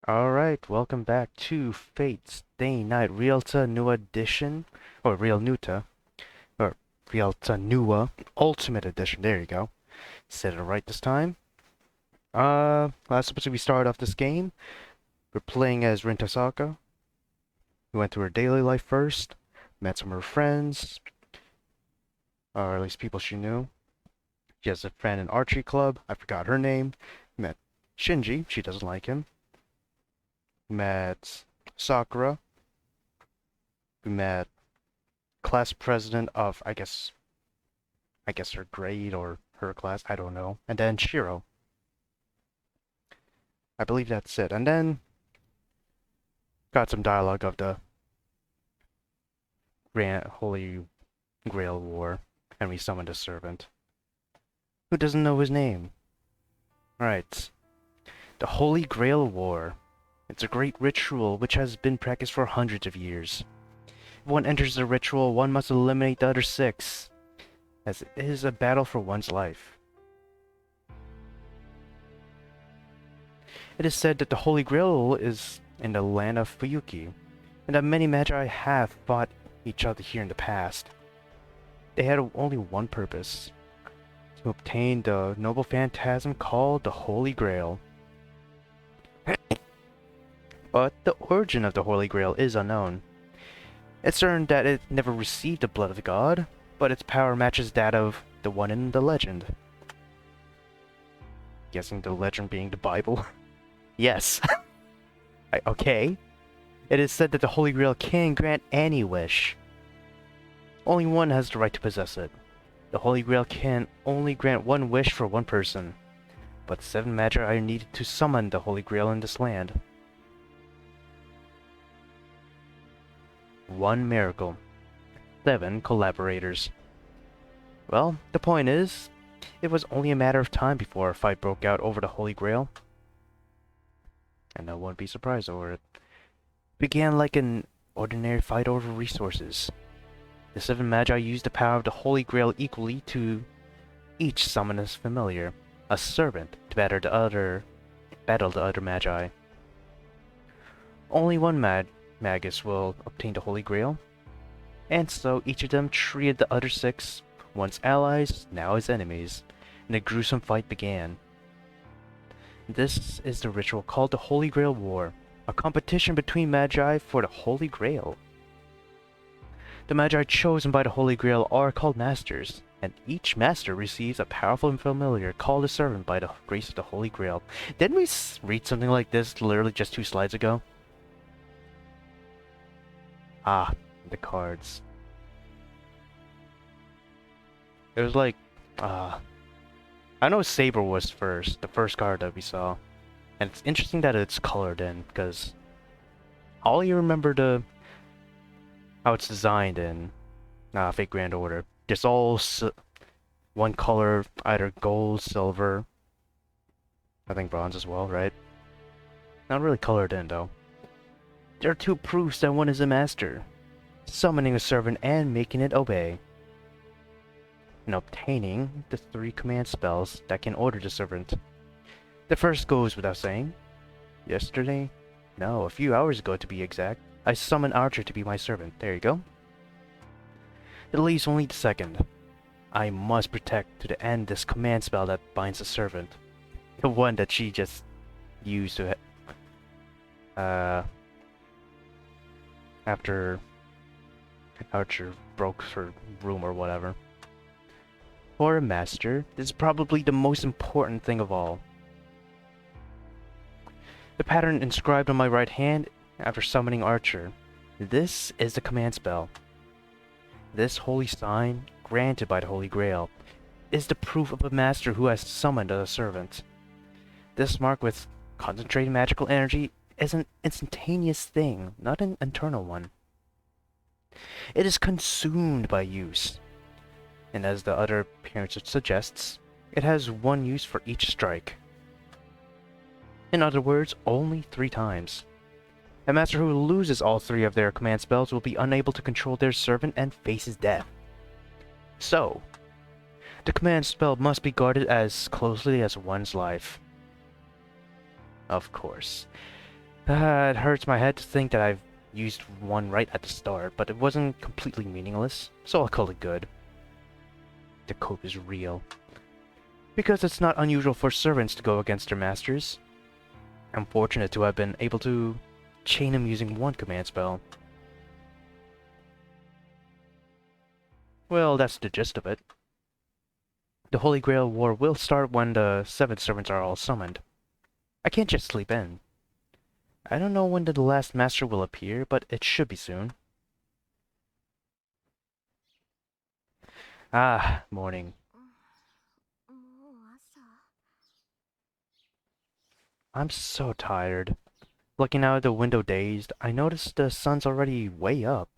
Alright, welcome back to Fate's Day Night Realta Nua Edition, or Real Nuta, or Realta Nua Ultimate Edition, there you go. Said it right this time. Last episode we started off this game. We're playing as Rintasaka. We went through her daily life first, met some of her friends, or at least people she knew. She has a friend in archery club, I forgot her name. Met Shinji, she doesn't like him. Met Sakura. We met class president of, I guess her grade or her class, I don't know. And then Shiro. I believe that's it. And then got some dialogue of the Grand Holy Grail War, and we summoned a servant. Who doesn't know his name? Right. The Holy Grail War. It's a great ritual which has been practiced for hundreds of years. If one enters the ritual, one must eliminate the other six, as it is a battle for one's life. It is said that the Holy Grail is in the land of Fuyuki, and that many magi have fought each other here in the past. They had only one purpose: to obtain the noble phantasm called the Holy Grail. But the origin of the Holy Grail is unknown. It's certain that it never received the blood of God, but its power matches that of the one in the legend. Guessing the legend being the Bible? Yes. Okay. It is said that the Holy Grail can grant any wish. Only one has the right to possess it. The Holy Grail can only grant one wish for one person, but 7 magi are needed to summon the Holy Grail in this land. One miracle. 7 collaborators. Well, the point is, it was only a matter of time before a fight broke out over the Holy Grail. And no one would be surprised over it. It began like an ordinary fight over resources. The 7 magi used the power of the Holy Grail equally to each summon a familiar, a servant, to battle the other magi. Only one Magus will obtain the Holy Grail, and so each of them treated the other 6, once allies, now as enemies, and a gruesome fight began. This is the ritual called the Holy Grail War, a competition between magi for the Holy Grail. The magi chosen by the Holy Grail are called masters, and each master receives a powerful familiar called a servant by the grace of the Holy Grail. Didn't we read something like this literally just 2 slides ago? Ah, the cards. It was like, I know Saber was first, the first card that we saw. And it's interesting that it's colored in, because I only remember how it's designed in Fate Grand Order. Just all one color, either gold, silver, I think bronze as well, right? Not really colored in, though. There are 2 proofs that one is a master: summoning a servant and making it obey, and obtaining the 3 command spells that can order the servant. The first goes without saying. Yesterday? No, a few hours ago to be exact, I summoned Archer to be my servant. There you go. It leaves only the second. I must protect to the end this command spell that binds the servant. The one that she just used to after Archer broke her room or whatever. For a master, this is probably the most important thing of all. The pattern inscribed on my right hand after summoning Archer. This is the command spell. This holy sign, granted by the Holy Grail, is the proof of a master who has summoned a servant. This mark with concentrated magical energy is an instantaneous thing, not an internal one. It is consumed by use, and as the other appearance suggests, it has one use for each strike. In other words, only 3 times. A master who loses all 3 of their command spells will be unable to control their servant and faces death. So, the command spell must be guarded as closely as one's life. Of course. It hurts my head to think that I've used one right at the start, but it wasn't completely meaningless, so I'll call it good. The cope is real. Because it's not unusual for servants to go against their masters. I'm fortunate to have been able to chain him using one command spell. Well, that's the gist of it. The Holy Grail War will start when the 7 servants are all summoned. I can't just sleep in. I don't know when the last master will appear, but it should be soon. Ah, morning. I'm so tired. Looking out the window dazed, I noticed the sun's already way up.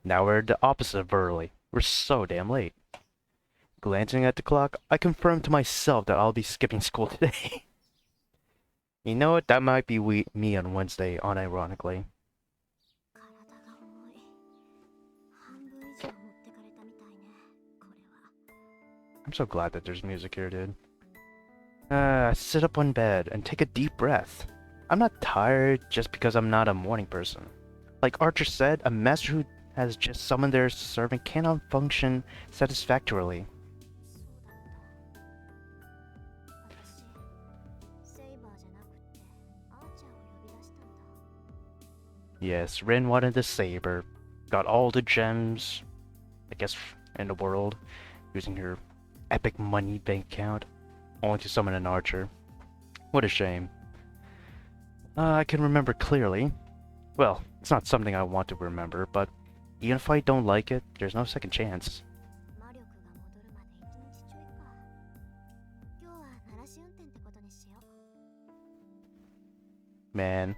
Now we're the opposite of early. We're so damn late. Glancing at the clock, I confirmed to myself that I'll be skipping school today. You know what? That might be me on Wednesday, unironically. I'm so glad that there's music here, dude. Sit up on bed and take a deep breath. I'm not tired just because I'm not a morning person. Like Archer said, a master who has just summoned their servant cannot function satisfactorily. Yes, Rin wanted the saber. Got all the gems, I guess, in the world, using her epic money bank account, only to summon an archer. What a shame. I can remember clearly. Well, it's not something I want to remember, but even if I don't like it, there's no second chance. Man,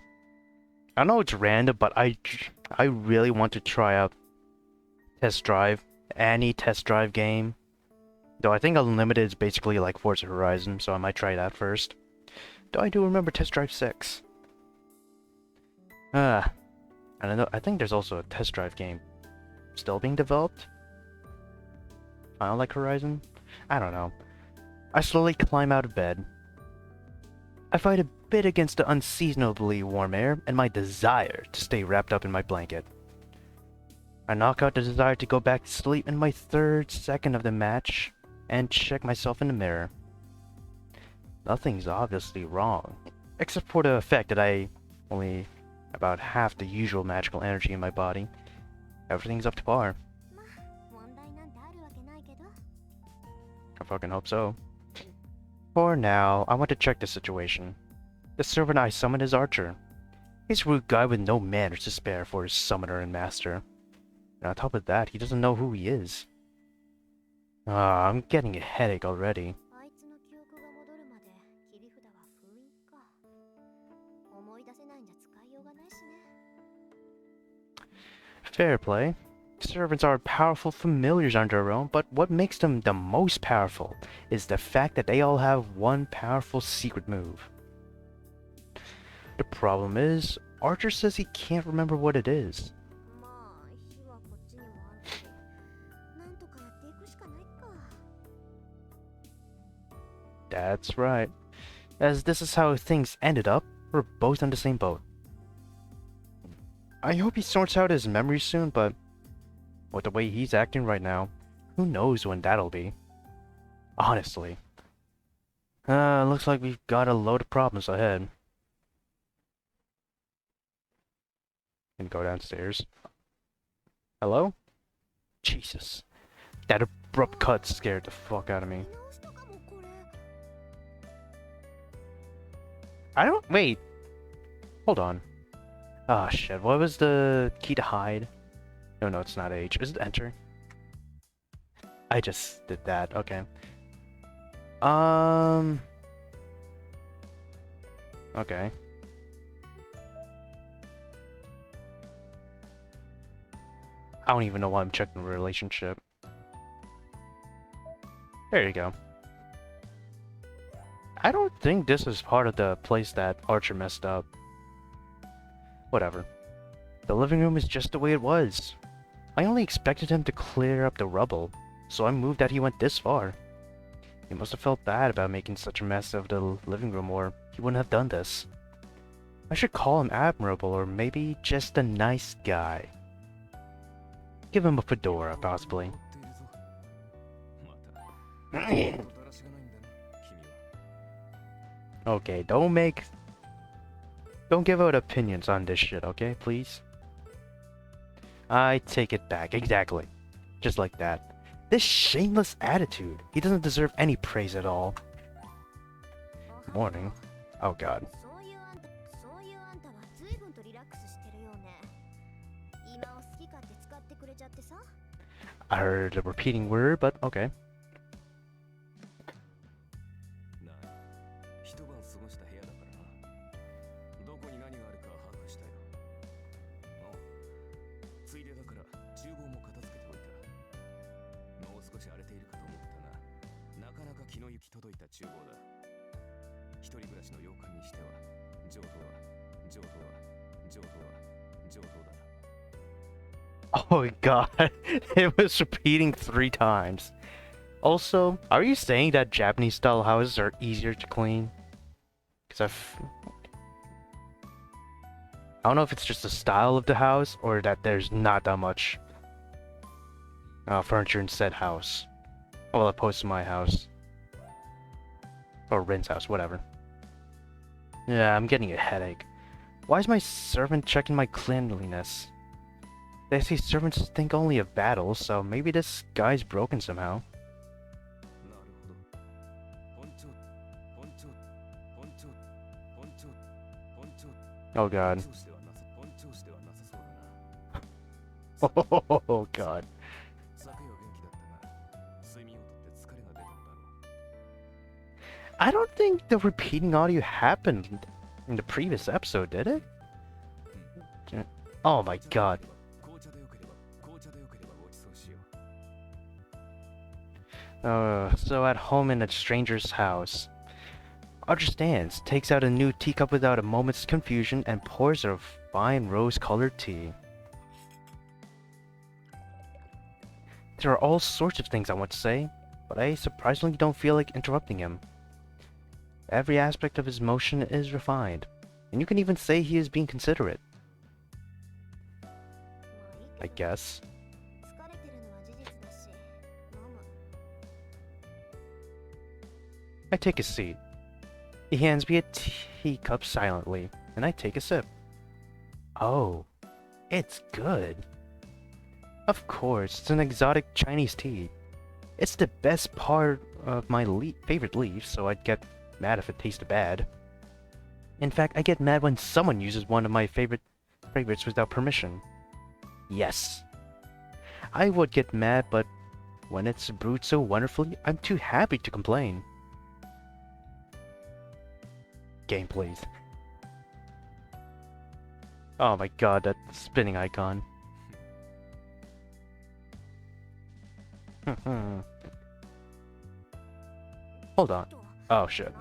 I know it's random, but I really want to try out Test Drive, any Test Drive game. Though I think Unlimited is basically like Forza Horizon, so I might try that first. Though I do remember Test Drive 6. And I think there's also a Test Drive game still being developed. I don't like Horizon. I don't know. I slowly climb out of bed. I fight a bit against the unseasonably warm air and my desire to stay wrapped up in my blanket. I knock out the desire to go back to sleep in my 3rd second of the match and check myself in the mirror. Nothing's obviously wrong, except for the fact that I only about half the usual magical energy in my body. Everything's up to par. I fucking hope so. For now, I want to check the situation. The servant I summoned is Archer. He's a rude guy with no manners to spare for his summoner and master. And on top of that, he doesn't know who he is. I'm getting a headache already. Fair play. Servants are powerful familiars on their own, but what makes them the most powerful is the fact that they all have one powerful secret move. The problem is, Archer says he can't remember what it is. That's right. As this is how things ended up, we're both on the same boat. I hope he sorts out his memories soon, but with the way he's acting right now, who knows when that'll be. Honestly. Looks like we've got a load of problems ahead. And go downstairs. Hello? Jesus. That abrupt cut scared the fuck out of me. Wait. Hold on. Ah, shit. What was the key to hide? No, it's not H. Is it enter? I just did that. Okay. Okay. I don't even know why I'm checking the relationship. There you go. I don't think this is part of the place that Archer messed up. Whatever. The living room is just the way it was. I only expected him to clear up the rubble, so I'm moved that he went this far. He must have felt bad about making such a mess of the living room, or he wouldn't have done this. I should call him admirable, or maybe just a nice guy. Give him a fedora, possibly. Okay, don't give out opinions on this shit, okay, please? I take it back, exactly. Just like that. This shameless attitude. He doesn't deserve any praise at all. Morning. Oh god. I heard a repeating word, but okay. Oh god, it was repeating 3 times. Also, are you saying that Japanese style houses are easier to clean? Because I don't know if it's just the style of the house or that there's not that much furniture in said house. Well, opposed to my house. Or Rin's house, whatever. Yeah, I'm getting a headache. Why is my servant checking my cleanliness? They say servants think only of battles, so maybe this guy's broken somehow. Oh god. Oh god. I don't think the repeating audio happened in the previous episode, did it? Oh my god. So at home in a stranger's house. Understands, takes out a new teacup without a moment's confusion, and pours her fine rose-colored tea. There are all sorts of things I want to say, but I surprisingly don't feel like interrupting him. Every aspect of his motion is refined, and you can even say he is being considerate. I guess. I take a seat. He hands me a teacup silently, and I take a sip. Oh, it's good. Of course, it's an exotic Chinese tea. It's the best part of my favorite leaf, so I'd get mad if it tasted bad. In fact, I get mad when someone uses one of my favorites without permission. Yes. I would get mad, but when it's brewed so wonderfully, I'm too happy to complain. Game, please. Oh my god, that spinning icon. Hold on. Oh shit.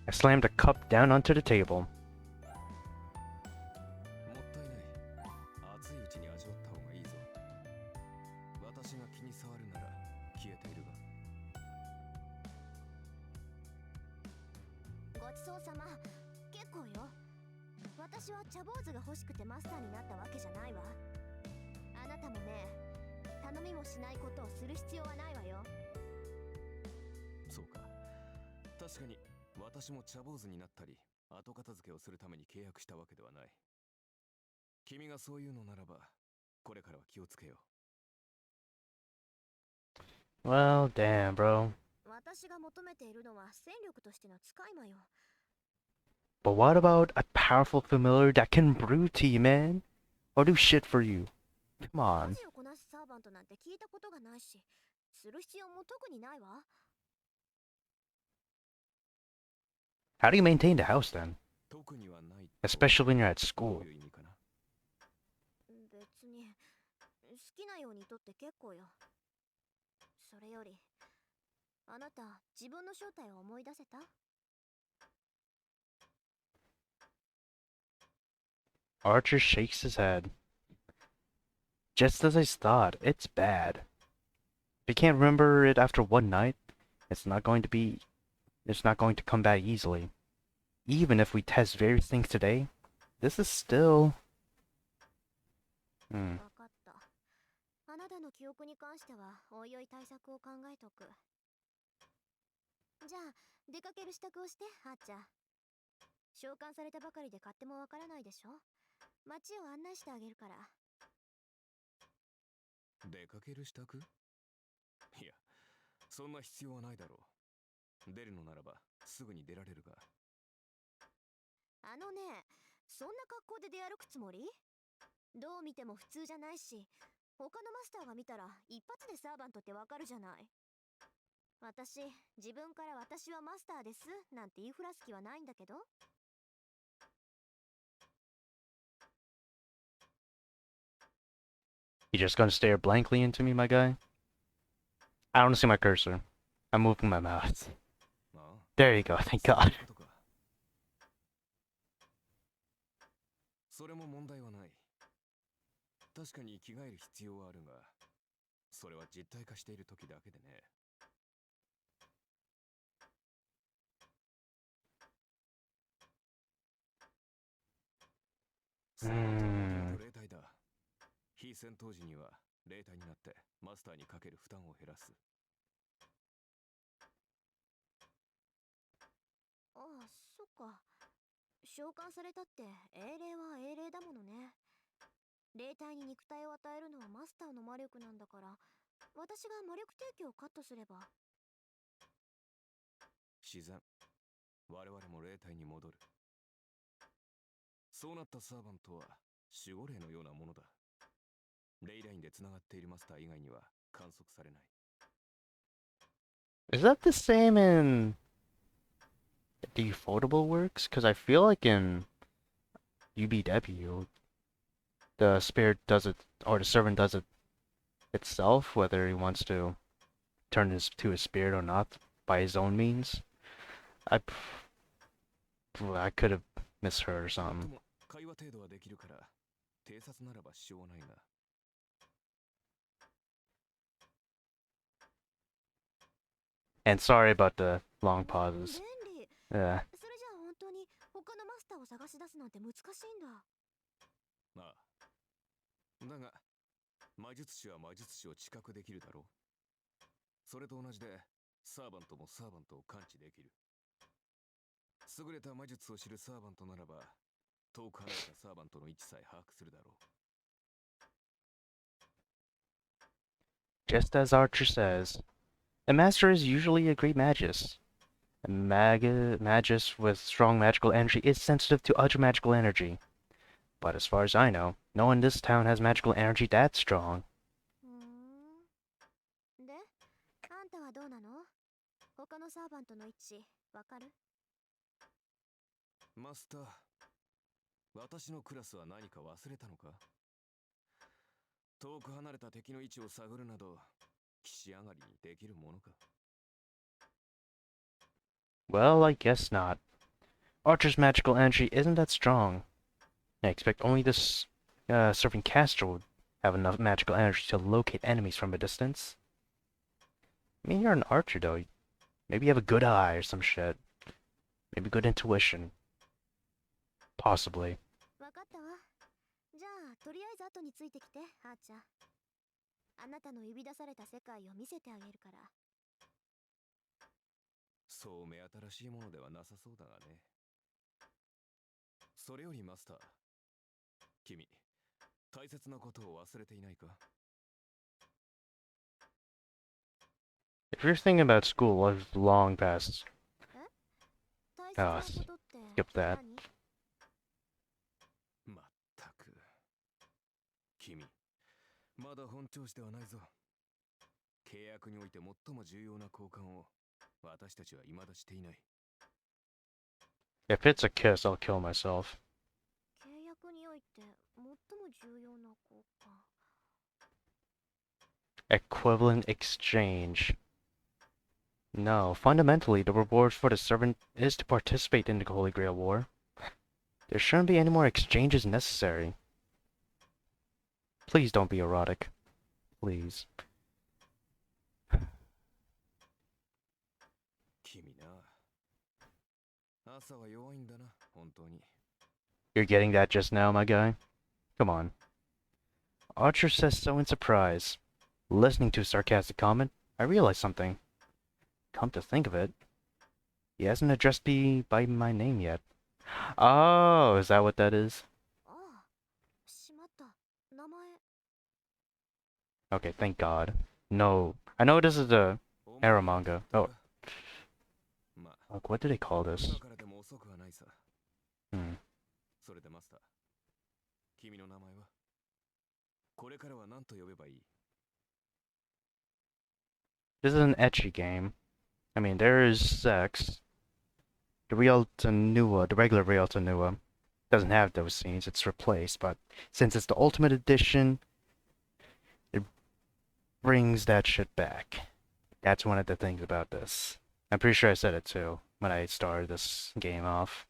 I slammed a cup down onto the table. Well, damn, bro. But what about a powerful familiar that can brew tea, man? Or do shit for you? Come on. How do you maintain the house then? Especially when you're at school. Archer shakes his head. Just as I thought, it's bad. If you can't remember it after one night, it's not going to be it's not going to come back easily. Even if we test various things today, this is still うん。わかった。あなたの記憶に関してはおいおい対策を考えておく。じゃあ出かける支度をしてはーちゃん。召喚されたばかりで勝手もわからないでしょ。街を案内してあげるから。出かける支度？いや、そんな必要はないだろう。出るのならばすぐに出られるが。あのね、そんな格好で出歩くつもり？どう見ても普通じゃないし、他のマスターが見たら一発でサーバントってわかるじゃない。私、自分から私はマスターですなんて言いふらす気はないんだけど。You just gonna stare blankly into me, my guy? I don't see my cursor. I'm moving my mouth. ああ、There you go, thank そうい God. うことか。それも問題はない。確かに着替える必要はあるが、それは実体化している時だけでね。サーバントはもともと霊体だ。非戦闘時には霊体になってマスターにかける負担を減らす。ああ、そっか。召喚されたって英霊は英霊だものね。霊体に肉体を与えるのはマスターの魔力なんだから、私が魔力提供をカットすれば。自然。我々も霊体に戻る。そうなったサーバントは守護霊のようなものだ。レイラインで繋がっているマスター以外には観測されない。Is that the same in the foldable works? Because I feel like in UBW, the spirit does it, or the servant does it itself, whether he wants to turn to a spirit or not by his own means. I could have misheard or もっと something. も会話程度はできるから偵察ならば支障はないが。And sorry about the long 便 pauses. 利。 Yeah. それじゃあ本当に他のマスターを探し出すなんて難しいんだ。ああ。だが、魔術師は魔術師を知覚できるだろう。それと同じで、サーバントもサーバントを感知できる。優れた魔術を知るサーバントならば、遠く離れたサーバントの位置さえ把握するだろう。Just as Archer says, a master is usually a great magist. A magus with strong magical energy is sensitive to other magical energy. But as far as I know, no one in this town has magical energy that strong. ふーん。で、あんたはどうなの？他のサーバントの位置、わかる？マスター、私のクラスは何か忘れたのか？遠く離れた敵の位置を探るなど、騎士上がりにできるものか？ Well, I guess not. Archer's magical energy isn't that strong. I expect only this serving caster would have enough magical energy to locate enemies from a distance. I mean, you're an archer, though. Maybe you have a good eye or some shit. Maybe good intuition. Possibly. わかったわ。じゃあ、とりあえず後についてきて、はーちゃん。あなたの呼び出された世界を見せてあげるから。そう目新しいものではなさそうだがね。それよりマスター、君、大切なことを忘れていないか？ If you're thinking about school, I've long passed. 大切なことって skip that. 何？まったく。君、まだ本調子ではないぞ。契約において最も重要な交換を私たちは未だしていない。If it's a kiss, I'll kill myself. 契約において最も重要な交換。Equivalent exchange. No, fundamentally, the reward for the servant is to participate in the Holy Grail War. There shouldn't be any more exchanges necessary. Please don't be erotic. Please. 君な。朝は弱いんだな、本当に。 You're getting that just now, my guy? Come on. Archer says so in surprise. Listening to a sarcastic comment, I realized something. Come to think of it, he hasn't addressed me by my name yet. Oh, is that what that is? ああ、しまった。名前。Okay, thank God. No, I know this is a お前 era に manga. と Oh, ってはまあ fuck, what do they call 今 this? からでも遅くはないさ。 Hmm. それでマスター、君の名前はこれからは何と呼べばいい？ This is an ecchi game. I mean, there is sex. The Realta Nua, the regular Realta Nua, doesn't have those scenes. It's replaced, but since it's the Ultimate Edition, it brings that shit back. That's one of the things about this. I'm pretty sure I said it too when I started this game off.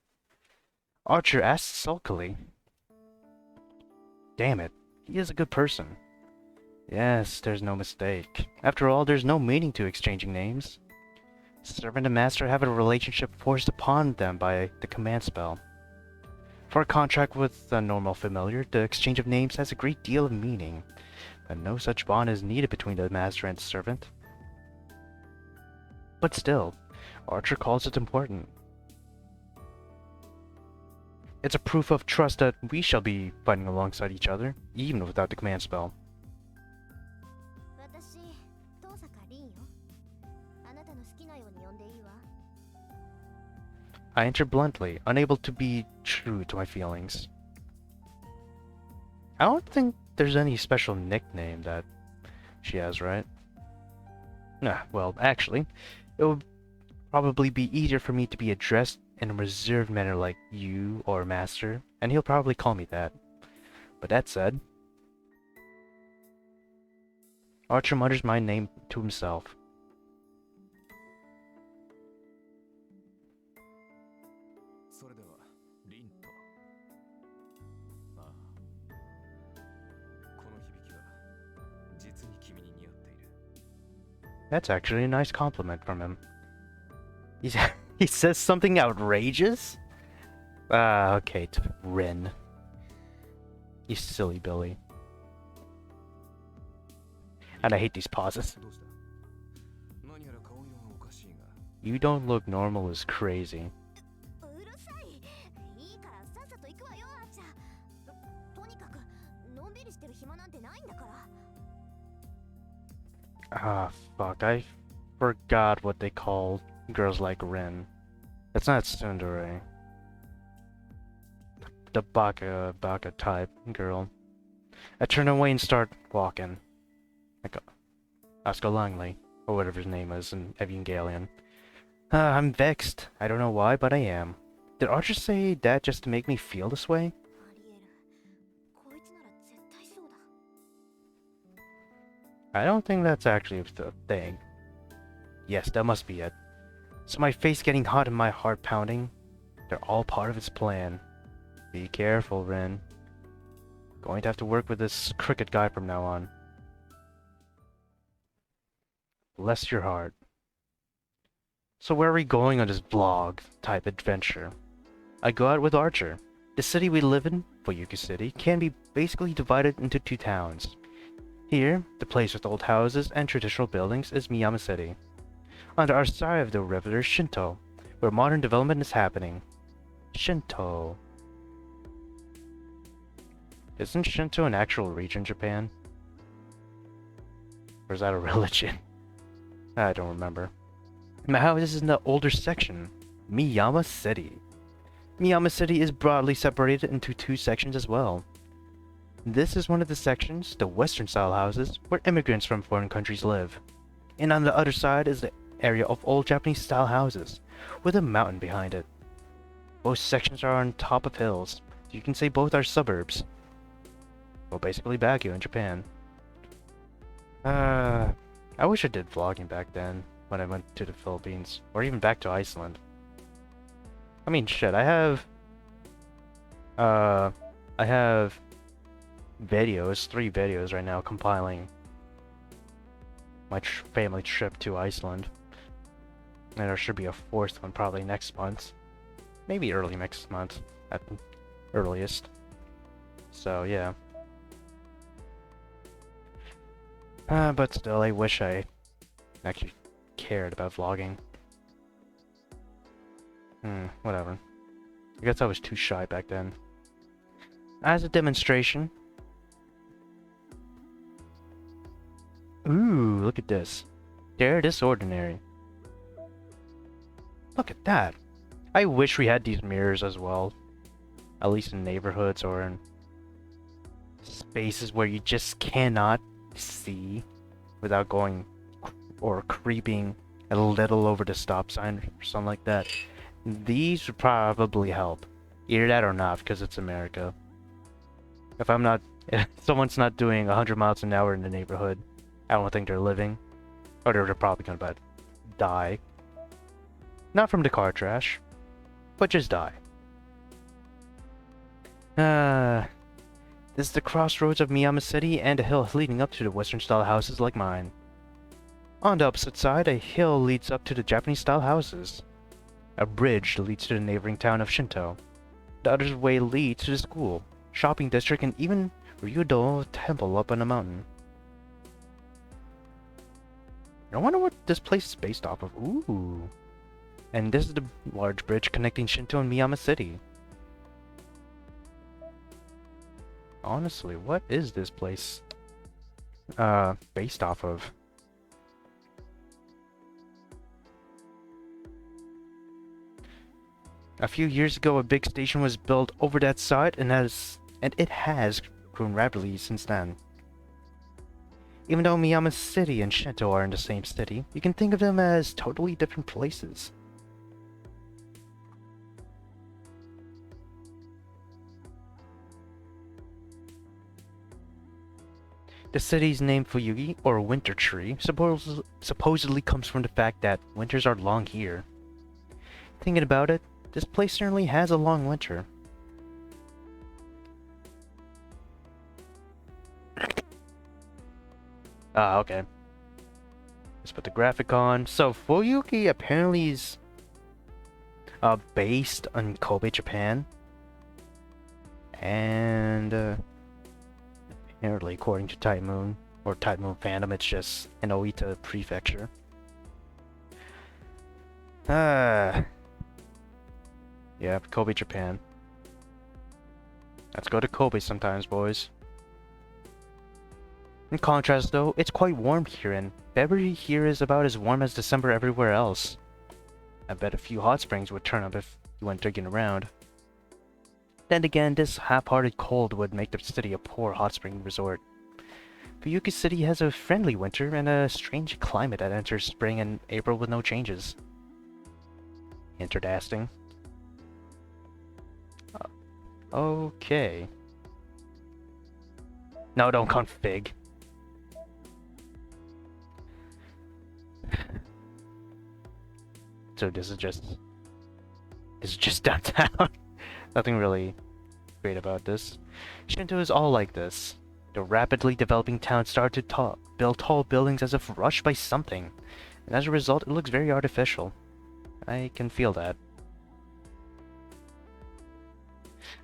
Archer asks sulkily. Damn it, he is a good person. Yes, there's no mistake. After all, there's no meaning to exchanging names. Servant and master have a relationship forced upon them by the command spell. For a contract with a normal familiar, the exchange of names has a great deal of meaning, but no such bond is needed between the master and the servant. But still, Archer calls it important. It's a proof of trust that we shall be fighting alongside each other, even without the command spell. 私、遠坂凛よ。あなたの好きなように呼んでいいわ。I answer bluntly, unable to be true to my feelings. I don't think there's any special nickname that she has, right? Nah, well, actually, it would probably be easier for me to be addressed in a reserved manner like you or master, and he'll probably call me that. But that said, Archer mutters my name to himself. それではリンと。ああ、この響きは実に君に似合っている。 That's actually a nice compliment from him. He says something outrageous? Ah, okay, Rin. You silly Billy. And I hate these pauses. どうした？何やら顔色がおかしいが。 You don't look normal is crazy. うるさい。いいからさっさと行くわよ、あっちゃん。とにかく、のんびりしてる暇なんてないんだから。Ah, fuck, I forgot what they call girls like Rin. That's not tsundere. The baka type girl. I turn away and start walking. Like Oscar Langley, or whatever his name is in Evangelion. I'm vexed. I don't know why, but I am. Did Archer say that just to make me feel this way? ありえる。こいつなら絶対そうだ。 I don't think that's actually a thing. Yes, that must be it. So my face getting hot and my heart pounding, they're all part of his plan. Be careful, Rin. Going to have to work with this crooked guy from now on. Bless your heart. So where are we going on this vlog type adventure? I go out with Archer. The city we live in, Fuyuki City, can be basically divided into two towns. Here, the place with old houses and traditional buildings is Miyama City. On our side of the river is Shinto, where modern development is happening. Shinto. Isn't Shinto an actual region in Japan? Or is that a religion? I don't remember. My house is in the older section, Miyama City. Miyama City is broadly separated into two sections as well. This is one of the sections, the western style houses, where immigrants from foreign countries live. And on the other side is the area of old Japanese style houses, with a mountain behind it. Both sections are on top of hills, so you can say both are suburbs. Well, basically Baguio in Japan. I wish I did vlogging back then, when I went to the Philippines, or even back to Iceland. I mean, shit, I have Uh, I have videos, 3 videos right now compiling my family trip to Iceland. And there should be a 4th one probably next month. Maybe early next month at earliest. So yeah. But still, I wish I actually cared about vlogging. Whatever. I guess I was too shy back then. As a demonstration. Ooh, look at this. They're disordinary. Look at that. I wish we had these mirrors as well. At least in neighborhoods or in spaces where you just cannot see without going or creeping a little over the stop sign or something like that. These would probably help. Either that or not, because it's America. If someone's not doing 100 miles an hour in the neighborhood, I don't think they're living. Or they're probably gonna die. Not from the car crash, but just die. This is the crossroads of Miyama City and a hill leading up to the Western-style houses like mine. On the opposite side, a hill leads up to the Japanese-style houses. A bridge leads to the neighboring town of Shinto. The other way leads to the school, shopping district, and even Ryudo Temple up on a mountain. I wonder what this place is based off of. Ooh. And this is the large bridge connecting Shinto and Miyama City. Honestly, what is this place based off of? A few years ago, a big station was built over that site, and it has grown rapidly since then. Even though Miyama City and Shinto are in the same city, you can think of them as totally different places. The city's name Fuyuki, or Winter Tree, supposedly comes from the fact that winters are long here. Thinking about it, this place certainly has a long winter. Ah, okay. Let's put the graphic on. So, Fuyuki apparently is based on Kobe, Japan. And apparently, according to Tide Moon, or Tide Moon fandom, it's just an Oita prefecture. Yeah, Kobe, Japan. Let's go to Kobe sometimes, boys. In contrast, though, it's quite warm here, and February here is about as warm as December everywhere else. I bet a few hot springs would turn up if you went digging around. Then again, this half-hearted cold would make the city a poor hot spring resort. Fuyuki City has a friendly winter and a strange climate that enters spring and April with no changes. Interesting. Okay. No, don't config. So this is just downtown. Nothing really great about this. Shinto is all like this. The rapidly developing town started to build tall buildings as if rushed by something, and as a result, it looks very artificial. I can feel that.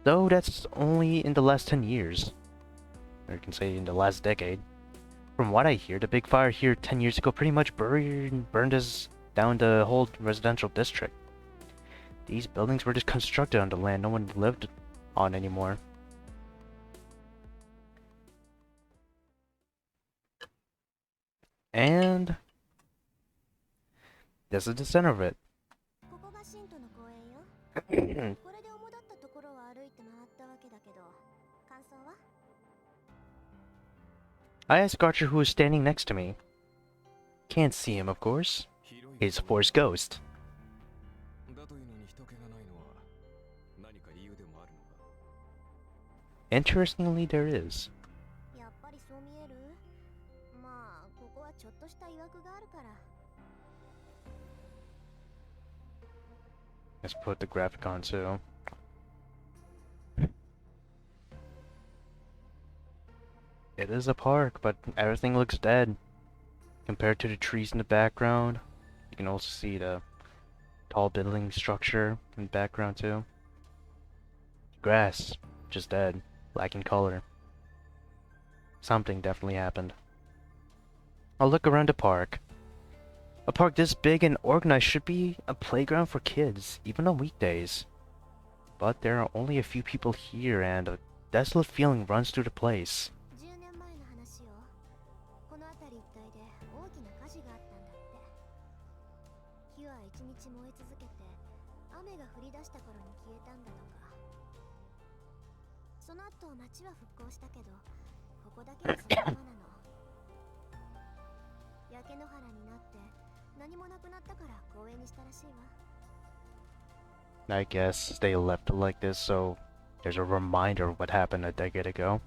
Though that's only in the last 10 years. Or you can say in the last decade. From what I hear, the big fire here 10 years ago pretty much burned us down the whole residential district. These buildings were just constructed on the land no one lived on anymore. And this is the center of it. I asked Archer who was standing next to me. Can't see him, of course. He's a Force Ghost. Interestingly, there is. Let's put the graphic on too. It is a park, but everything looks dead. Compared to the trees in the background, you can also see the tall building structure in the background too. Grass, just dead, lacking color. Something definitely happened. I'll look around the park. A park this big and organized should be a playground for kids, even on weekdays. But there are only a few people here and a desolate feeling runs through the place. 10年前の話よ。この辺り一帯で大きな火事があったんだって。火は一日燃え続けて、雨が降り出した頃に消えたんだとか。その後町は復興したけど、ここだけはそのままなの。焼け野原になって何もなくなったから公園にしたらしいわ。I guess they left it like this so there's a reminder of what happened a decade ago.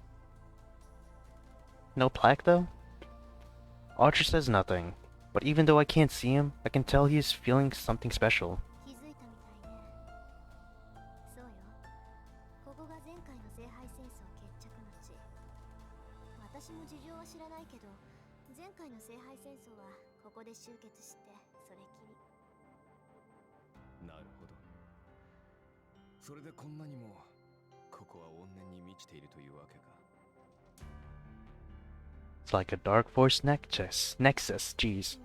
No plaque though? Archer says nothing, but even though I can't see him, I can tell he's feeling something special. 気づいたみたいね。そうよ。ここが前回の聖杯戦争決着の地。私も事情は知らないけど、前回の聖杯戦争はここで終結してそれきり。なるほど。それでこんなにもここは怨念に満ちているというわけか。It's like a dark force nexus, jeez.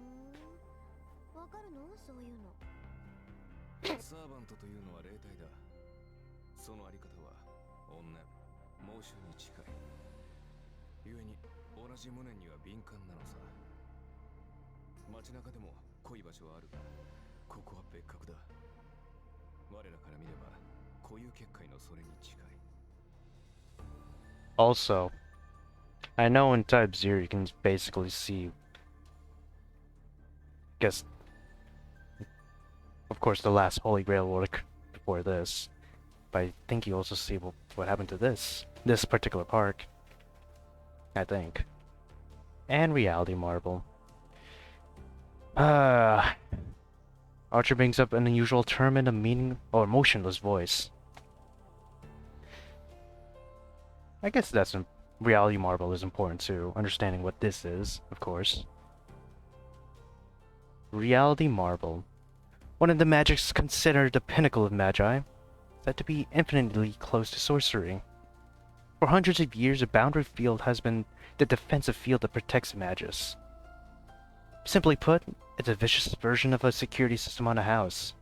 わかるのそういうの。サーバントというのは霊体だ。そのあり方は怨念、猛襲に近い。故に同じ無念には敏感なのさ。街中でも濃い場所はあるが、ここは別格だ。我らから見れば固有結界のそれに近い。Also, I know in Type 0 you can basically see, guess, of course the last Holy Grail work before this, but I think you also see what happened to this particular park, I think. And Reality Marble. Archer brings up an unusual term in a meaning or emotionless voice. I guess that's Reality Marble is important too, understanding what this is, of course. Reality Marble. One of the magics considered the pinnacle of magi, said to be infinitely close to sorcery. For hundreds of years, a boundary field has been the defensive field that protects Magus. Simply put, it's a vicious version of a security system on a house.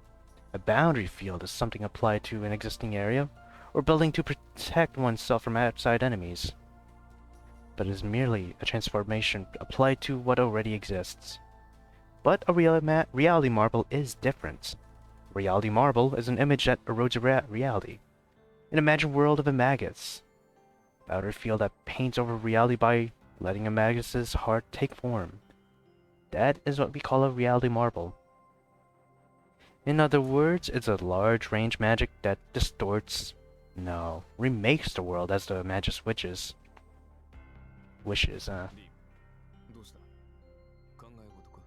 A boundary field is something applied to an existing area, or building to protect oneself from outside enemies. But it is merely a transformation applied to what already exists. But a reality marble is different. Reality marble is an image that erodes reality. An imagined world of a magus. Boundary field that paints over reality by letting a magus's heart take form. That is what we call a reality marble. In other words, it's a large range magic that distorts, no, remakes the world as the magus wishes. Wishes, どうした？考え事か？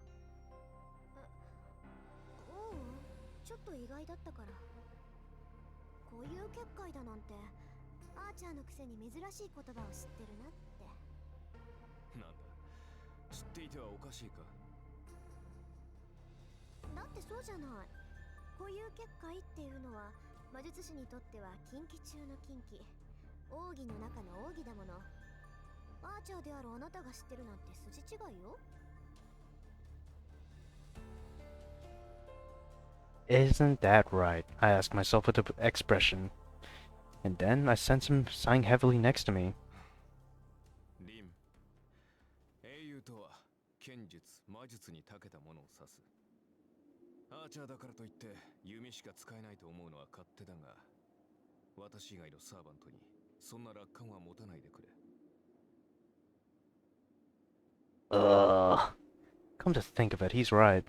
おう、ちょっと意外だったから。固有結界だなんて、アーチャーのくせに珍しい言葉を知ってるなって。なんだ、知っていてはおかしいか？だってそうじゃない。固有結界っていうのは魔術師にとっては禁忌中の禁忌、奥義の中の奥義だもの。アーチャーであるあなたが知ってるなんて筋違いよ。Isn't that right? I ask myself with an expression. And then I sense him sighing heavily next to me. リン、英雄とは剣術、魔術に長けたものを指す。アーチャーだからといって弓しか使えないと思うのは勝手だが、私以外のサーバントにそんな楽観は持たないでくれ。Come to think of it, he's right.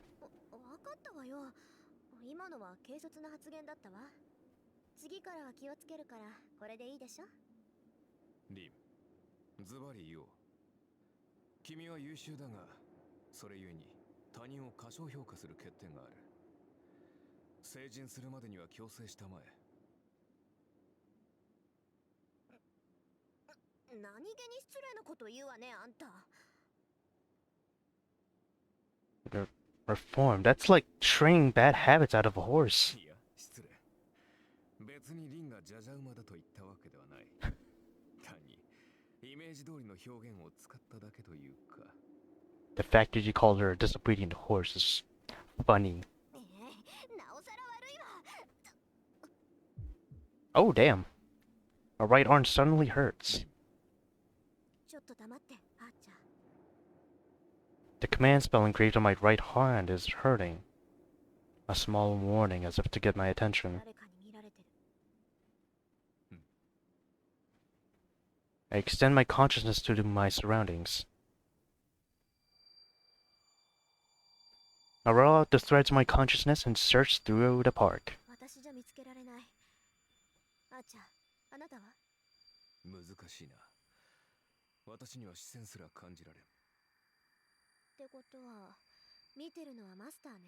わかったわよ。今のは軽率な発言だったわ。次からは気をつけるからこれでいいでしょ。リン、ズバリ言おう。君は優秀だが、それゆえに他人を過小評価する欠点がある。成人するまでには矯正したまえ。何気に失礼なこと言うわね、あんた。 Reform. That's like training bad habits out of a horse. いや、失礼。別にリンがジャジャ馬だと言ったわけではない。単にイメージ通りの表現を使っただけというか。The fact that you called her a disobedient horse is funny. なおさら悪いわ。 Oh, damn. My right arm suddenly hurts. ちょっと黙って、あーちゃん。 The command spell engraved on my right hand is hurting. A small warning as if to get my attention. 誰かに見られてる。 I extend my consciousness to my surroundings. I roll out the threads of my consciousness and search through the park. 私じゃ見つけられない。あーちゃん、あなたは？難しいな。私には視線すら感じられん。ってことは、見てるのはマスターね。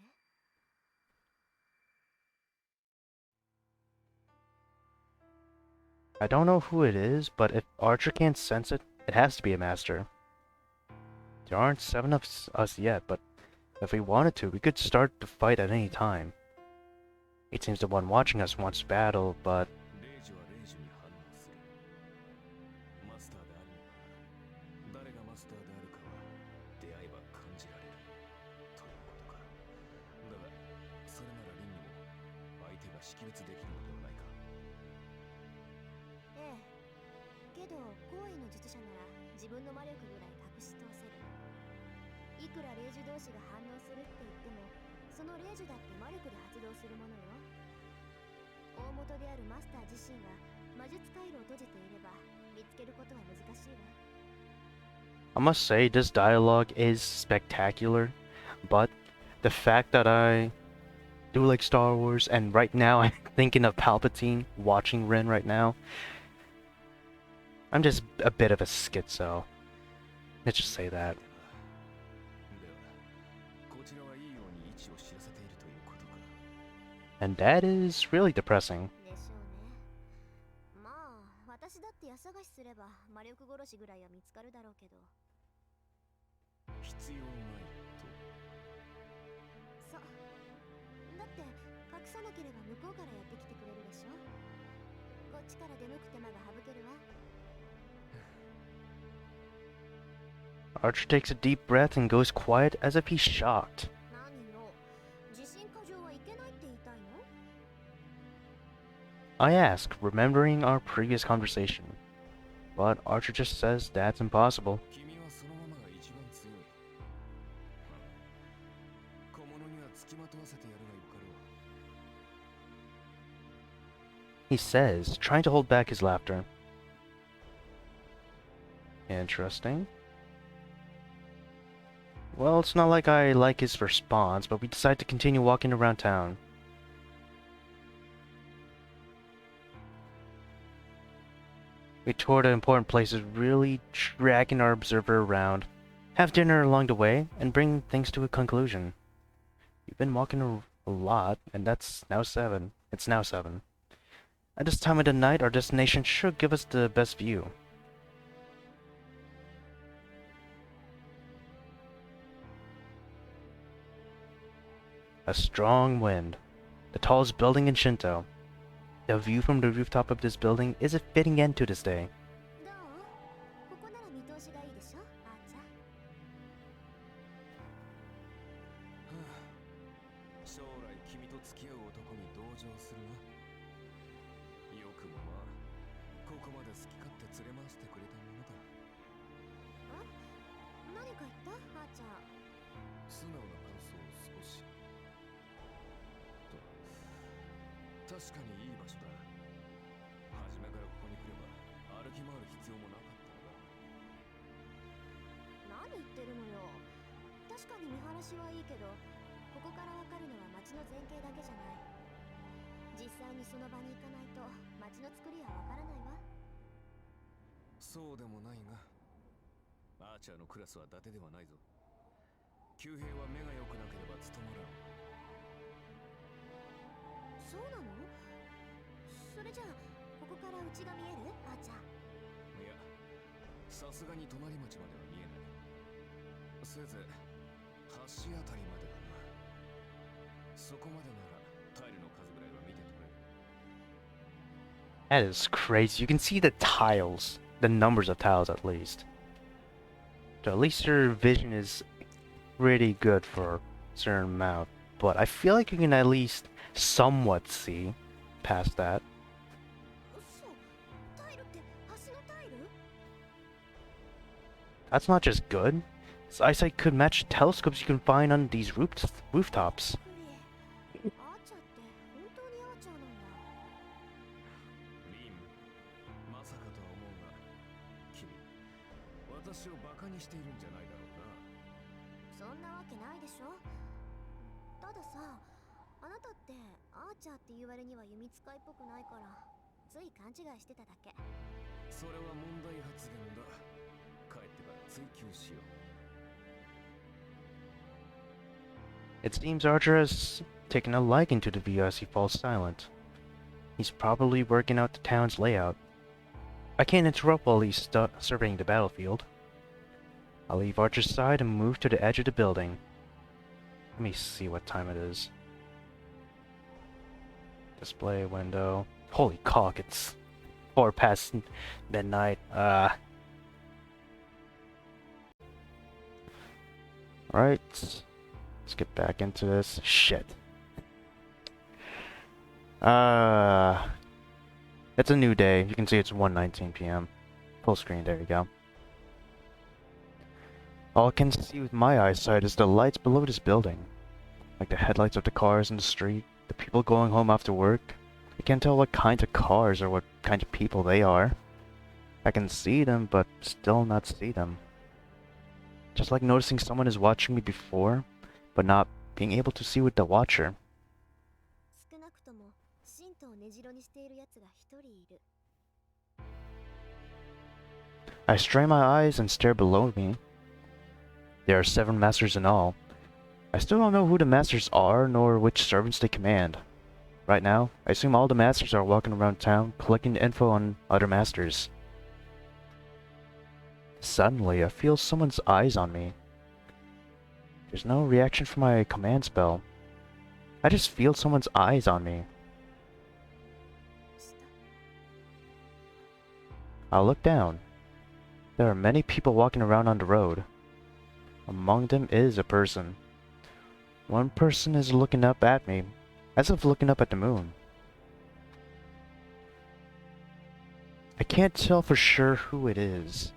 I don't know who it is, but if Archer can't sense it, it has to be a master. There aren't 7 of us yet, but if we wanted to, we could start the fight at any time. It seems the one watching us wants to battle, but レイジはレイジに反応する。マスターであるのか、誰がマスターであるかは出会えば感じられるということか。だがそれならリンにも相手が識別できるのではないか。ええ。けど、高位の術者なら自分の魔力ぐらい隠し通せる。いくら霊樹同士が反応するって言っても、その霊樹だって魔力で発動するものよ。大元であるマスター自身が魔術回路を閉じていれば見つけることは難しいわ。 I must say this dialogue is spectacular, but the fact that I do like Star Wars and right now I'm thinking of Palpatine watching Ren right now, I'm just a bit of a schizo. Let's just say that. では、こちらはいいように位置を知らせているということか。 And that is really depressing. でしょうね。まあ、私だって家探しすれば魔力殺しぐらいは見つかるだろうけど。必要ないと。そう。だって隠さなければ向こうからやってきてくれるでしょ。こっちから出向く手間が省けるわ。 Archer takes a deep breath and goes quiet as if he's shocked. 何よ、自信過剰はいけないって言いたいの？ I ask, remembering our previous conversation. But Archer just says that's impossible. 君はそのままが一番強い。小物には付きまとわせてやるがよかろう。 He says, trying to hold back his laughter. Interesting. Well, it's not like I like his response, but we decide to continue walking around town. We tour the important places, really dragging our observer around, have dinner along the way, and bring things to a conclusion. We've been walking a lot, and that's now 7. It's now 7. At this time of the night, our destination should give us the best view. A strong wind. The tallest building in Shinto. The view from the rooftop of this building is a fitting end to this day. どう？ここなら見通しがいいでしょ、あーちゃん。将来君と付き合う男に同情するな。よくもまあ、ここまで好き勝手連れ回してくれたものだ。何か言った？あーちゃん。素直な感想を少し。と、確かにいい場所だ。初めからここに来れば歩き回る必要もなかったのだ。何言ってるのよ。確かに見晴らしはいいけど、ここからわかるのは街の前景だけじゃない。実際にその場に行かないと街の作りはわからないわ。そうでもないが、アーチャーのクラスは伊達ではないぞ。旧兵は目が良くなければ務まらん。そうなの？それじゃあここから家が見える？あーちゃん。いや、さすがに隣町までは見えない。せいぜい橋あたりまでだな。そこまでならタイルの数ぐらいは見て取れる。 That is crazy. You can see the tiles, the numbers of tiles at least. So at least your vision is pretty good for a certain amount. But I feel like you can at least somewhat see past that. 嘘。タイルって橋のタイル？ That's not just good. This eyesight could match telescopes you can find on these rooftops. クリ、アーチャーって本当にアーチャーなんだ。リン、まさかとは思うが、君、私をバカにしているんじゃないだろうな。そんなわけないでしょ。たださ、あなたってアーチャーって言われには弓使いっぽくないから、つい勘違いしてただけ。それは問題発言だ。帰ってから追求しよう。 It seems Archer has taken a liking to the view as he falls silent. He's probably working out the town's layout. I can't interrupt while he's surveying the battlefield. I'll leave Archer's side and move to the edge of the building. Let me see what time it is. Display window. Holy cock, it's 4 past midnight. Alright. Let's get back into this. Shit. It's a new day. You can see it's 1:19 p.m. Full screen, there you go. All I can see with my eyesight is the lights below this building. Like the headlights of the cars in the street, the people going home after work. I can't tell what kinds of cars or what kinds of people they are. I can see them, but still not see them. Just like noticing someone is watching me before, but not being able to see with the watcher. 少なくとも神道を根城にしている奴が一人いる。 I strain my eyes and stare below me. There are 7 masters in all. I still don't know who the masters are, nor which servants they command. Right now, I assume all the masters are walking around town, collecting info on other masters. Suddenly, I feel someone's eyes on me. There's no reaction from my command spell. I just feel someone's eyes on me. 下。 I'll look down. There are many people walking around on the road. Among them is a person. One person is looking up at me, as if looking up at the moon. I can't tell for sure who it is.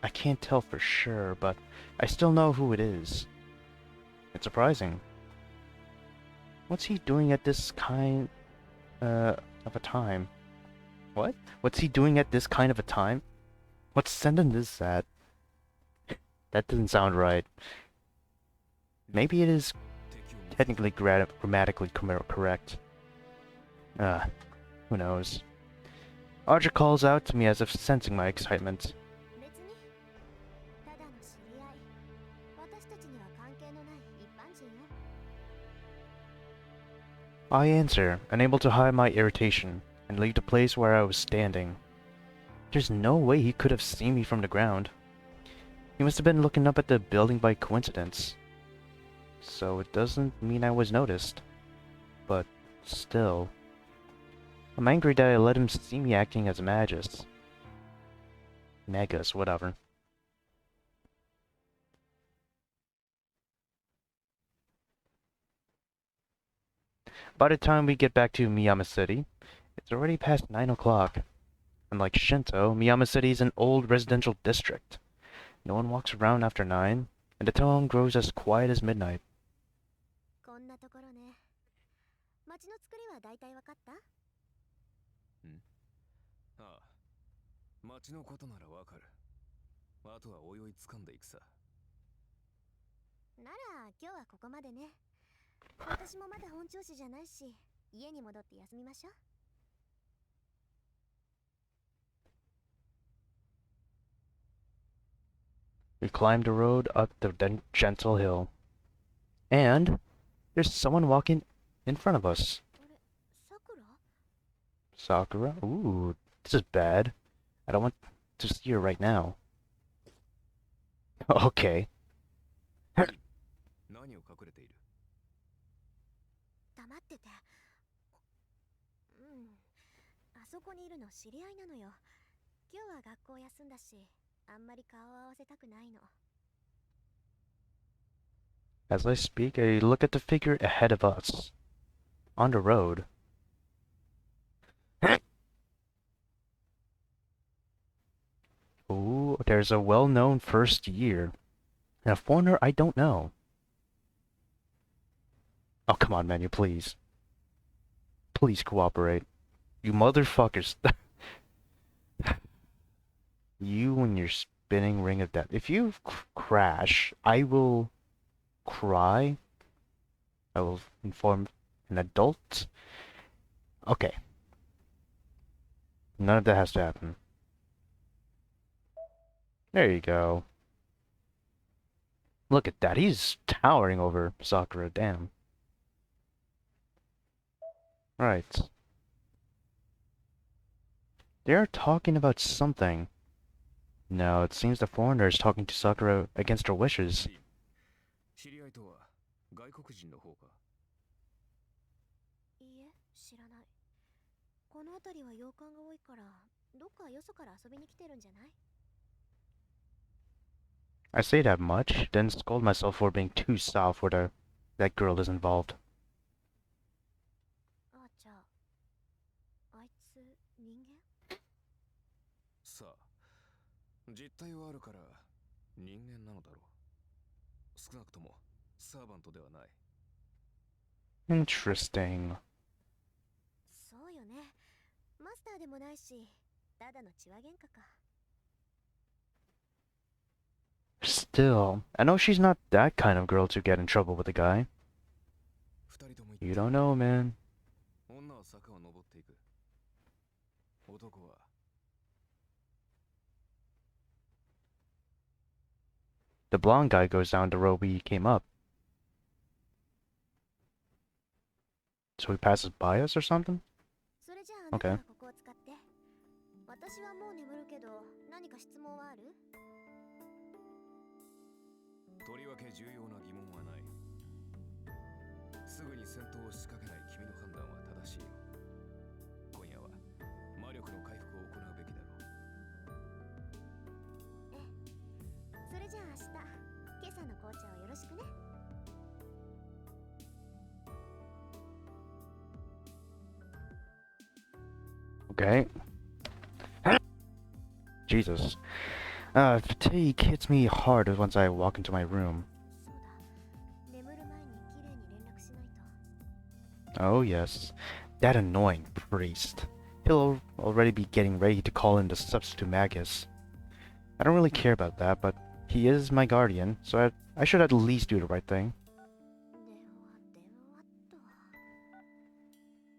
I can't tell for sure, but I still know who it is. It's surprising. What's he doing at this kind of a time? What? What's he doing at this kind of a time? What sentence is that? That doesn't sound right. Maybe it is technically grammatically correct. Who knows? Archer calls out to me as if sensing my excitement. 別に、ただの知り合い。私たちには関係のない一般人よ。 I answer, unable to hide my irritation, and leave the place where I was standing. There's no way he could have seen me from the ground. He must have been looking up at the building by coincidence. So it doesn't mean I was noticed. But still, I'm angry that I let him see me acting as a magus. Magus, whatever. By the time we get back to Miyama City, it's already past 9 o'clock. Unlike Shinto, Miyama City is an old residential district. No one walks around after 9, and the town grows as quiet as midnight. こんなところね。街の作りは大体わかった？ああ、町のことならわかる。あとはおいおい掴んでいくさ。なら今日はここまでね。私もまだ本調子じゃないし、家に戻って休みましょう。 We climb the road up the gentle hill. And there's someone walking in front of us. あれ、さくら？ Sakura? Ooh, this is bad. I don't want to see her right now. Okay. 何を隠れている？黙ってて。うん。あそこにいるの知り合いなのよ。今日は学校休んだし、あんまり顔を合わせたくないの。As I speak, I look at the figure ahead of us. On the road. Ooh, there's a well-known first year. And a foreigner I don't know. Oh, come on, menu, please. Please cooperate. You motherfuckers. You and your spinning ring of death. If you crash, I will cry. I will inform an adult. Okay. None of that has to happen. There you go. Look at that. He's towering over Sakura. Damn. Right. They're talking about something. No, it seems the foreigner is talking to Sakura against her wishes. 知り合いとは外国人の方か？いいえ、知らない。この辺りは洋館が多いから、どっかよそから遊びに来てるんじゃない？ I say that much, then scold myself for being too soft where that girl is involved. あ、じゃあ、あいつ人間？さあ、実態はあるから人間なのだろう。少なくともサーバントではない。Interesting. そうよね。マスターでもないし、ただの血は喧嘩か。Still, I know she's not that kind of girl to get in trouble with a guy. 二人とも You don't know, man. 女は坂を登っていく。男は The blonde guy goes down the road we came up. So he passes by us or something? それじゃああなた Okay. はここを使って。私はもう眠るけど、何か質問はある？とりわけ重要な疑問はない。すぐに戦闘を仕掛けない君の判断は正しいよ。今夜は魔力の回復を行うべきだろう。ええ。それじゃあ明日、今朝の紅茶をよろしくね。Okay. Jesus. Fatigue hits me hard once I walk into my room. そうだ。眠る前にきれいに連絡しないと。 Oh, yes. That annoying priest. He'll already be getting ready to call in the substitute magus. I don't really care about that, but he is my guardian, so I should at least do the right thing. 電話とは。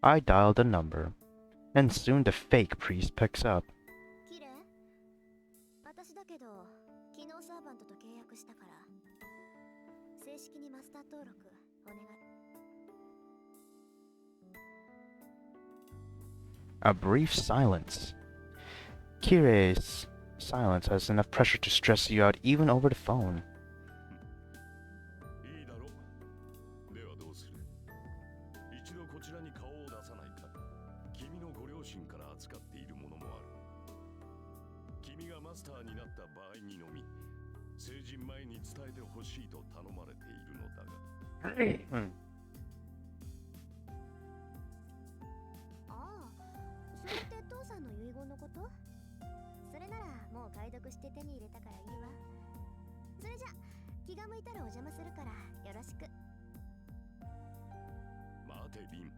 I dialed the number, and soon the fake priest picks up. きれい？私だけど、昨日サーバントと契約したから、正式にマスター登録お願い。 A brief silence. Kirei's silence has enough pressure to stress you out even over the phone. いいだろう。ではどうする？一度こちらに顔を出さないか。君のご両親から扱っているものもある。君がマスターになった場合にのみ、成人前に伝えてほしいと頼まれているのだが。ああ、それって父さんの遺言のこと？それならもう解読して手に入れたからいいわ。それじゃ気が向いたらお邪魔するからよろしく。待てリン。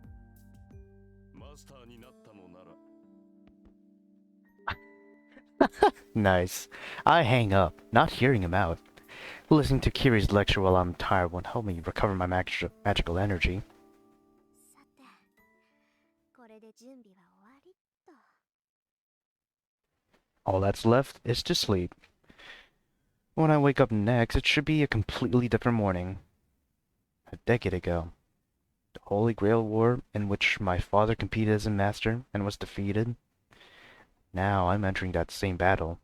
マスターになったのなら。 Nice. I hang up, not hearing him out. Listening to Kiri's lecture while I'm tired won't help me recover my magical energy. さて、これで準備は終わりっと。 All that's left is to sleep. When I wake up next, it should be a completely different morning. A decade ago. The Holy Grail War, in which my father competed as a master and was defeated. Now I'm entering that same battle,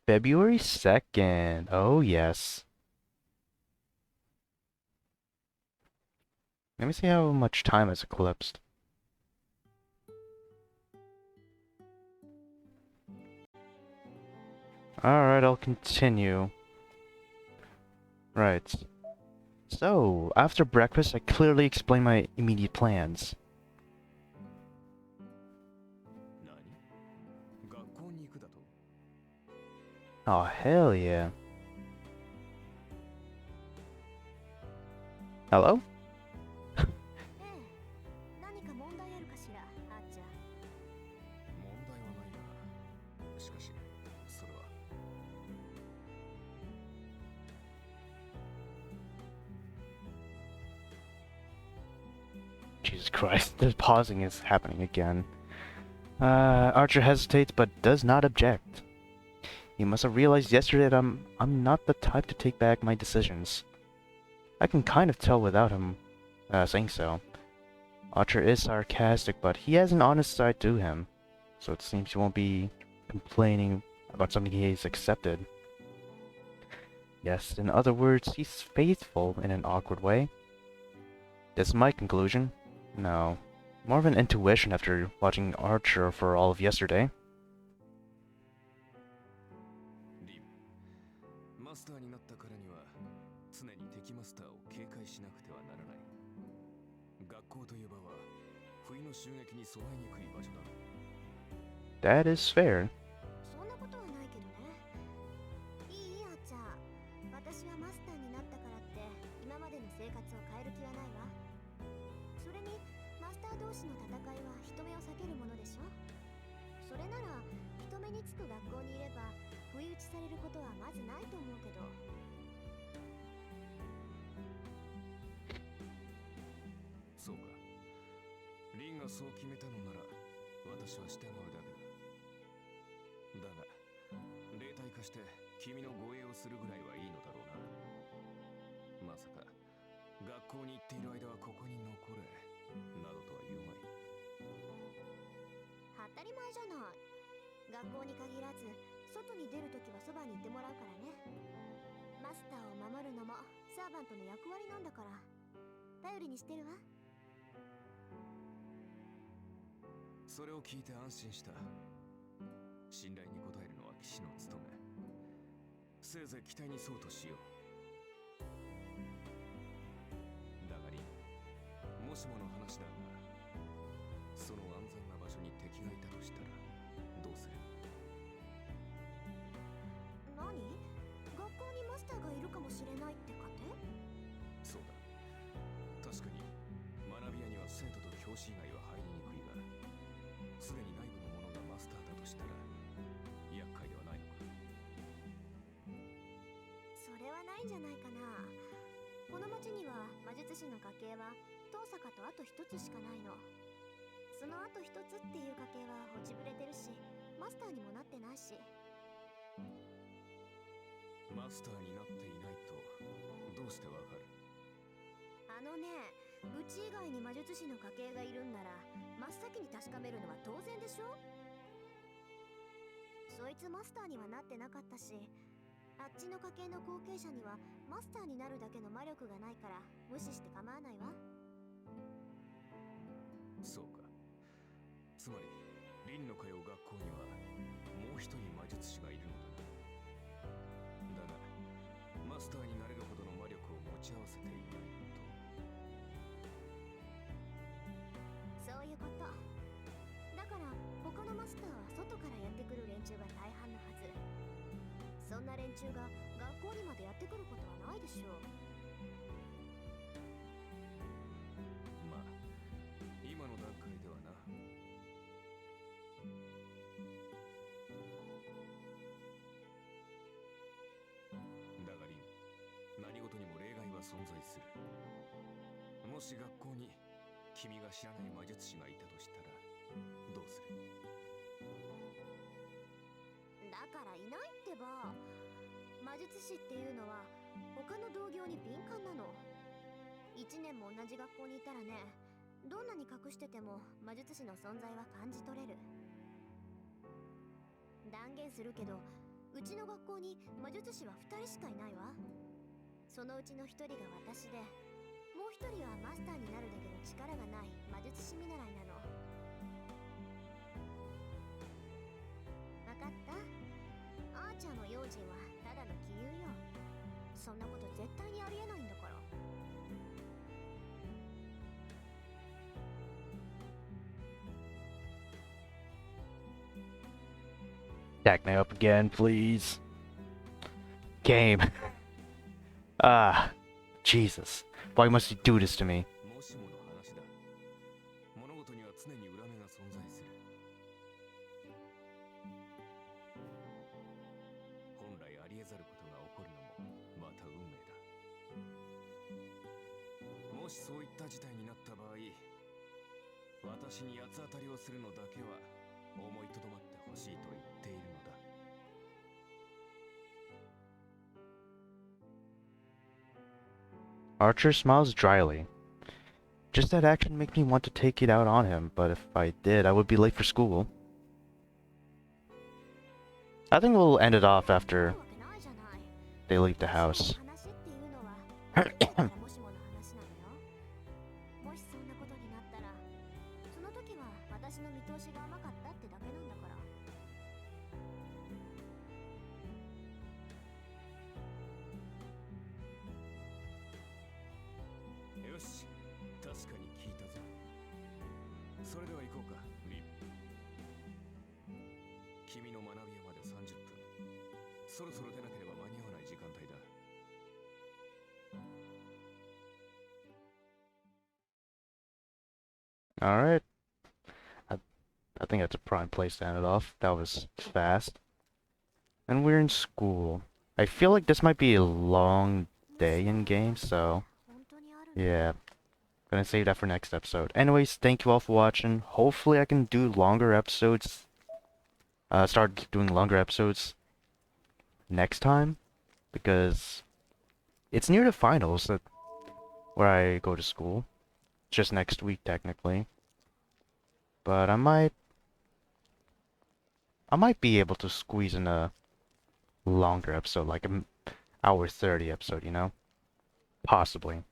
February 2nd. Oh, yes. Let me see how much time has eclipsed. Alright, I'll continue. Right. So, after breakfast, I clearly explained my immediate plans. 何学校に行くだと Oh, hell yeah. Hello? ええ、何か問題あるかしら、あっちゃん。問題はないが、しかし、それは Jesus Christ, the pausing is happening again. Archer hesitates but does not object. He must have realized yesterday that I'm not the type to take back my decisions. I can kind of tell without him saying so. Archer is sarcastic, but he has an honest side to him, so it seems he won't be complaining about something he has accepted. Yes, in other words, he's faithful in an awkward way. That's my conclusion. No, more of an intuition after watching Archer for all of yesterday. リンマスターになったからには常に敵マスターを警戒しなくてはならない学校という場は不意の襲撃に備えにくい場所だ That is fair. そんなことはないけどね。いいあっちゃん。私はマスターになったからって今までの生活を変える気はないわ。それにマスター同士の戦いは人目を避けるものでしょ。それなら人目につく学校にいれば不意打ちされることはまずないと思うけど。そうかリンがそう決めたのなら私は従うだけだだが霊体化して君の護衛をするぐらいはいいのだろうなまさか学校に行っている間はここに残れなどとは言うまい当たり前じゃない。学校に限らず外に出るときはそばにいてもらうからね。マスターを守るのもサーバントの役割なんだから。頼りにしてるわ。それを聞いて安心した信頼に応えるのは騎士の務めせいぜい期待にそうとしようだがリンもしもの話だがその安全な場所に敵がいたとしたらどうする何？学校にマスターがいるかもしれないってかて？そうだ確かに学び屋には生徒と教師以外は入りにくいがすでに内部の者がマスターだとしたら厄介ではないのかそれはないんじゃないかな。この町には魔術師の家系は遠坂とあと一つしかないの。そのあと一つっていう家系は落ちぶれてるしマスターにもなってないし。マスターになっていないとどうしてわかるあのね、うち以外に魔術師の家系がいるんなら真っ先に確かめるのは当然でしょ。そいつマスターにはなってなかったし、あっちの家系の後継者にはマスターになるだけの魔力がないから無視して構わないわ。そうかつまりリンの通う学校にはもう一人魔術師がいるのだなだがマスターになれるほどの魔力を持ち合わせていないそういうこと。だから他のマスターは外からやってくる連中が大半のはず。そんな連中が学校にまでやってくることはないでしょう。まあ今の段階ではなだがリン何事にも例外は存在するもし学校に君が知らない魔術師がいたとしたらどうするだからいないってば。魔術師っていうのは他の同業に敏感なの。1年も同じ学校にいたらね、どんなに隠してても魔術師の存在は感じ取れる。断言するけどうちの学校に魔術師は2人しかいないわ。そのうちの1人が私で、もう1人はマスターになるだけの力がない魔術師見習いなの。わかった？あーちゃんの用心はただの杞憂よ。そんなこと絶対にありえないんだから。Tag me up again, please. Game. Jesus. Why must you do this to me? もしもの話だ。物事には常に裏目が存在する。本来ありえざることが起こるのもまた運命だ。もしそういった事態になった場合、私に八つ当たりをするのだけは思いとどまってほしいと言っているのだ。Archer smiles dryly. Just that action makes me want to take it out on him, but if I did, I would be late for school. I think we'll end it off after they leave the house. もしもの話なのよ。もしそんなことになったら、その時は私の見通しが甘かったってだけなんだから。よし、確かに聞いたぞ。それでは行こうか、リン。君の学び屋まで30分。そろそろ出なければ間に合わない時間帯だ。Alright. I think that's a prime place to end it off. That was fast. And we're in school. I feel like this might be a long day in game, so yeah. Gonna save that for next episode. Anyways, thank you all for watching. Hopefully I can do longer episodes. Start doing longer episodes next time, because it's near the finals where I go to school. Just next week technically. But I might be able to squeeze in a longer episode, like an hour 30 episode, you know? Possibly.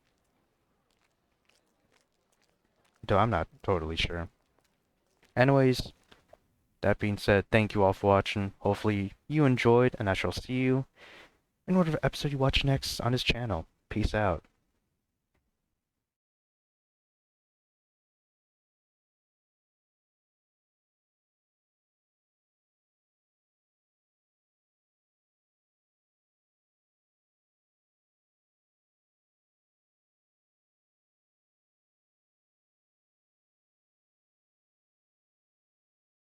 Though I'm not totally sure. Anyways, that being said, thank you all for watching. Hopefully you enjoyed, and I shall see you in whatever episode you watch next on this channel. Peace out.